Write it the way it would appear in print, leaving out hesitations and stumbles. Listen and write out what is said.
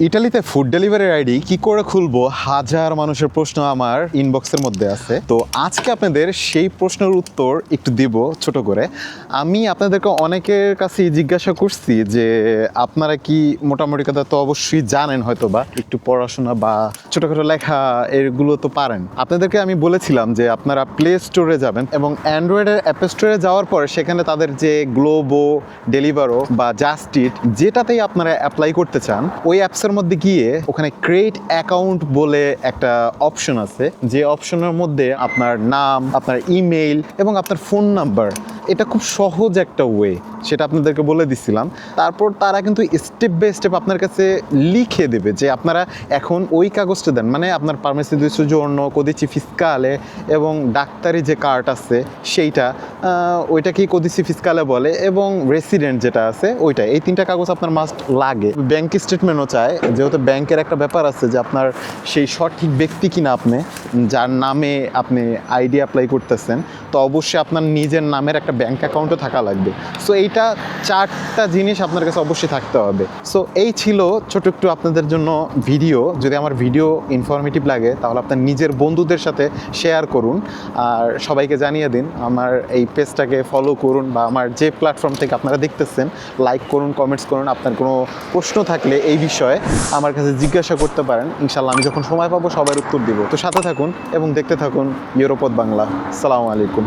ইটালিতে food delivery ID কি করে খুলবো, হাজার মানুষের প্রশ্ন আমার ইনবক্সের মধ্যে আছে। তো আজকে আপনাদের সেই প্রশ্নের উত্তর একটু দিব ছোট করে। আমি আপনাদেরকে অনেকের কাছেই জিজ্ঞাসা করছি যে আপনারা কি মোটামুটি কথা তো অবশ্যই জানেন, হয়তো বা একটু পড়াশোনা বা ছোটোখাটো লেখা এগুলো তো পারেন। আপনাদেরকে আমি বলেছিলাম যে আপনারা প্লে স্টোরে যাবেন এবং অ্যান্ড্রয়েডের অ্যাপ স্টোরে যাওয়ার পরে সেখানে তাদের যে গ্লোবো, ডেলিভারো বা জাস্ট ইট যেটাতেই আপনারা অ্যাপ্লাই করতে চান, ওই অ্যাপসের মধ্যে গিয়ে ওখানে ক্রিয়েট অ্যাকাউন্ট বলে একটা অপশন আছে, যে অপশনের মধ্যে আপনার নাম, আপনার ইমেইল এবং আপনার ফোন নাম্বার, এটা খুব সহজ একটা ওয়ে, সেটা আপনাদেরকে বলে দিছিলাম। তারপর তারা কিন্তু স্টেপ বাই স্টেপ আপনার কাছে লিখে দেবে যে আপনারা এখন ওই কাগজটা দেন, মানে আপনার পারমেসি di soggiorno, কদিচি ফিসকালে এবং ডাক্তারি যে কার্ড আছে সেইটা, ওইটাকেই কদিচি ফিসকালে বলে, এবং রেসিডেন্ট যেটা আছে ওইটা, এই তিনটা কাগজ আপনার মাস্ট লাগে। ব্যাংক স্টেটমেন্টও চায়, যেহেতু ব্যাংকের একটা ব্যাপার আছে যে আপনার সেই সঠিক ব্যক্তি কিনা আপনি, যার নামে আপনি আইডি অ্যাপ্লাই করতেছেন, তো অবশ্যই আপনার নিজের নামের একটা ব্যাংক অ্যাকাউন্টও থাকা লাগবে। সো এইটা চারটা জিনিস আপনার কাছে অবশ্যই থাকতে হবে। সো এই ছিল ছোট একটু আপনাদের জন্য ভিডিও। যদি আমার ভিডিও ইনফরমেটিভ লাগে তাহলে আপনার নিজের বন্ধুদের সাথে শেয়ার করুন, আর সবাইকে জানিয়ে দিন, আমার এই পেজটাকে ফলো করুন, বা আমার যে প্ল্যাটফর্ম থেকে আপনারা দেখতেছেন লাইক করুন, কমেন্টস করুন। আপনার কোনো প্রশ্ন থাকলে এই বিষয়ে আমার কাছে জিজ্ঞাসা করতে পারেন, ইনশাল্লাহ আমি যখন সময় পাবো সবার উত্তর দিব। তো সাথে থাকুন এবং দেখতে থাকুন ইউরোপথ বাংলা। আসসালামু আলাইকুম।